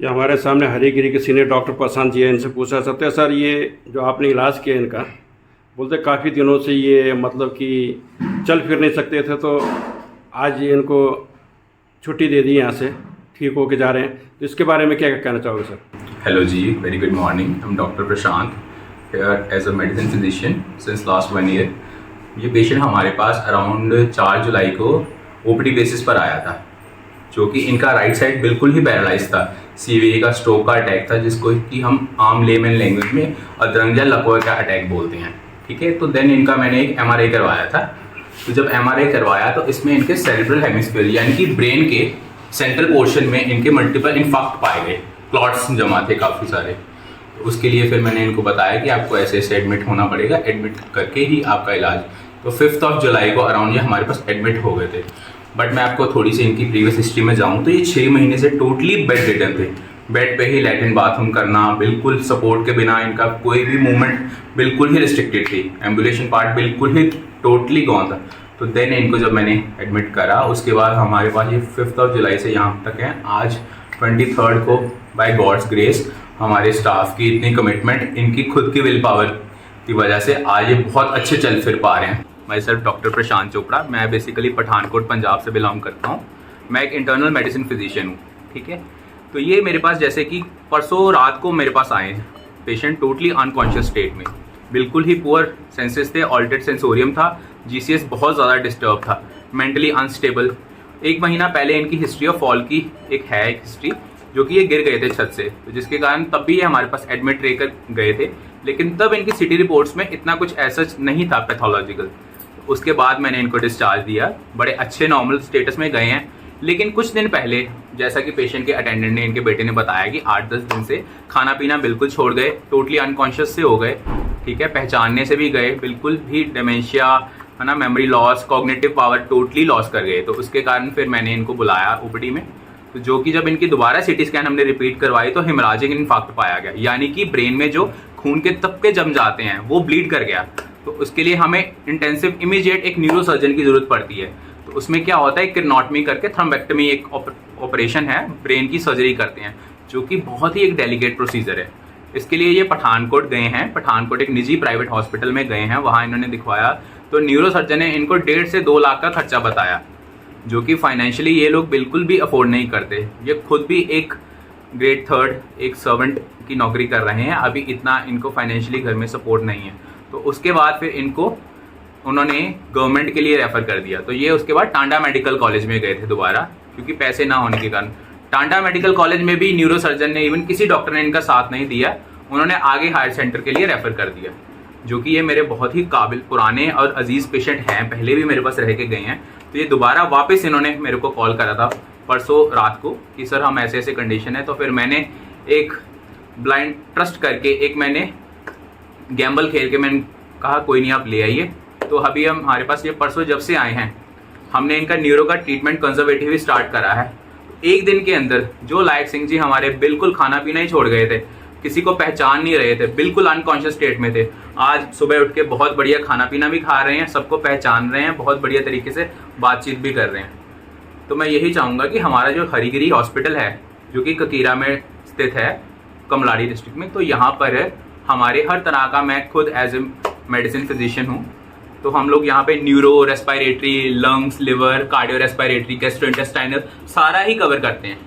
ये हमारे सामने हरिगिरी के सीनियर डॉक्टर प्रशांत जी हैं, इनसे पूछा सकते हैं सर, ये जो आपने इलाज किया इनका, बोलते काफ़ी दिनों से ये मतलब कि चल फिर नहीं सकते थे, तो आज ये इनको छुट्टी दे दी यहाँ से, ठीक होके जा रहे हैं, तो इसके बारे में क्या कहना चाहोगे sir? Hello ji, very good morning. I am doctor Prashant here as a medicine physician since last 1 year. ये पेशेंट हमारे पास अराउंड 4 जुलाई को ओपीडी बेसिस पर आया था, जो कि इनका राइट साइड बिल्कुल ही पैरालाइज था। सीवीए का स्ट्रोक का अटैक था, जिसको कि हम आम लेमन लैंग्वेज में अदरंग या लकवे का अटैक बोलते हैं। ठीक है, तो देन इनका मैंने एक एमआरआई करवाया था। तो जब एमआरआई करवाया तो इसमें इनके सेरेब्रल हेमिस्फीयर यानी कि ब्रेन के सेंट्रल पोर्शन में इनके मल्टीपल इन्फाक्ट पाए गए, क्लॉट्स जमा थे काफ़ी सारे। तो उसके लिए फिर मैंने इनको बताया कि आपको ऐसे ऐसे एडमिट होना पड़ेगा, एडमिट करके ही आपका इलाज। तो 5 जुलाई को अराउंड ये हमारे पास एडमिट हो गए थे। बट मैं आपको थोड़ी सी इनकी प्रीवियस हिस्ट्री में जाऊँ तो ये 6 महीने से टोटली बेड रिडन थे। बेड पे ही लैट्रिन बाथरूम करना, बिल्कुल सपोर्ट के बिना इनका कोई भी मूवमेंट बिल्कुल ही रिस्ट्रिक्टेड थी। एम्बुलेशन पार्ट बिल्कुल ही टोटली गॉन था। तो देन इनको जब मैंने एडमिट करा, उसके बाद हमारे पास ये 5 जुलाई से यहाँ तक है। आज 23 को बाय गॉड्स ग्रेस हमारे स्टाफ की इतनी कमिटमेंट, इनकी खुद की विल पावर की वजह से आज ये बहुत अच्छे चल फिर पा रहे हैं। माई सेल्फ डॉक्टर प्रशांत चोपड़ा, मैं बेसिकली पठानकोट पंजाब से बिलोंग करता हूँ। मैं एक इंटरनल मेडिसिन फिजिशियन हूँ। ठीक है, तो ये मेरे पास जैसे कि परसों रात को मेरे पास आए पेशेंट टोटली अनकॉन्शियस स्टेट में, बिल्कुल ही पुअर सेंसेस थे, ऑल्टर्ड सेंसोरियम था, जीसीएस बहुत ज़्यादा डिस्टर्ब था, मेंटली अनस्टेबल। 1 महीना पहले इनकी हिस्ट्री ऑफ फॉल की एक हिस्ट्री, जो कि ये गिर गए थे छत से, तो जिसके कारण तब भी ये हमारे पास एडमिट रहकर गए थे। लेकिन तब इनकी सिटी रिपोर्ट्स में इतना कुछ ऐसा नहीं था पैथोलॉजिकल। उसके बाद मैंने इनको डिस्चार्ज दिया, बड़े अच्छे नॉर्मल स्टेटस में गए हैं। लेकिन कुछ दिन पहले, जैसा कि पेशेंट के अटेंडेंट ने, इनके बेटे ने बताया कि 8-10 दिन से खाना पीना बिल्कुल छोड़ गए, टोटली अनकॉन्शियस से हो गए। ठीक है, पहचानने से भी गए, बिल्कुल भी डिमेंशिया है ना, memory loss, cognitive power totally loss कर गए। तो उसके कारण फिर मैंने इनको बुलाया ओपीडी में, तो जो कि जब इनकी दोबारा सिटी स्कैन हमने रिपीट करवाई तो हेमराजिक इन्फाक्ट पाया गया, यानी कि ब्रेन में जो खून के तबके जम जाते हैं वो ब्लीड कर गया। तो उसके लिए हमें इंटेंसिव इमीडिएट एक न्यूरोसर्जन की जरूरत पड़ती है। तो उसमें क्या होता है, क्रिनॉटमी करके थ्रोम्बेक्टमी एक ऑपरेशन है, ब्रेन की सर्जरी करते हैं, जो कि बहुत ही एक डेलिकेट प्रोसीजर है। इसके लिए ये पठानकोट गए हैं, पठानकोट एक निजी प्राइवेट हॉस्पिटल में गए हैं, वहाँ इन्होंने दिखवाया। तो न्यूरोसर्जन ने इनको 1.5 से 2 लाख का खर्चा बताया, जो कि फाइनेंशियली ये लोग बिल्कुल भी अफोर्ड नहीं करते। ये खुद भी एक ग्रेड 3 एक सर्वेंट की नौकरी कर रहे हैं, अभी इतना इनको फाइनेंशियली घर में सपोर्ट नहीं है। तो उसके बाद फिर इनको उन्होंने गवर्नमेंट के लिए रेफ़र कर दिया। तो ये उसके बाद टांडा मेडिकल कॉलेज में गए थे दोबारा, क्योंकि पैसे ना होने के कारण। टांडा मेडिकल कॉलेज में भी न्यूरोसर्जन ने, इवन किसी डॉक्टर ने इनका साथ नहीं दिया, उन्होंने आगे हायर सेंटर के लिए रेफ़र कर दिया। जो कि ये मेरे बहुत ही काबिल पुराने और अजीज़ पेशेंट हैं, पहले भी मेरे पास रह के गए हैं। तो ये दोबारा वापस इन्होंने मेरे को कॉल करा था परसों रात को कि सर हम ऐसे ऐसे कंडीशन है। तो फिर मैंने एक ब्लाइंड ट्रस्ट करके, एक मैंने गैम्बल खेल के मैंने कहा कोई नहीं आप ले आइए। तो अभी हम हमारे पास ये परसों जब से आए हैं, हमने इनका न्यूरो का ट्रीटमेंट कंजर्वेटिव स्टार्ट करा है। तो 1 दिन के अंदर जो लायक सिंह जी हमारे बिल्कुल खाना पीना ही छोड़ गए थे, किसी को पहचान नहीं रहे थे, बिल्कुल अनकॉन्शियस स्टेट में थे, आज सुबह उठ के बहुत बढ़िया खाना पीना भी खा रहे हैं, सबको पहचान रहे हैं, बहुत बढ़िया तरीके से बातचीत भी कर रहे हैं। तो मैं यही चाहूँगा कि हमारा जो हरिगिरी हॉस्पिटल है, जो कि ककीरा में स्थित है, कमलाड़ी डिस्ट्रिक्ट में, तो यहाँ पर हमारे हर तरह का, मैं खुद एज ए मेडिसिन फिजिशियन हूँ, तो हम लोग यहाँ पे neuro, respiratory, lungs, liver, cardio respiratory, gastrointestinal सारा ही कवर करते हैं।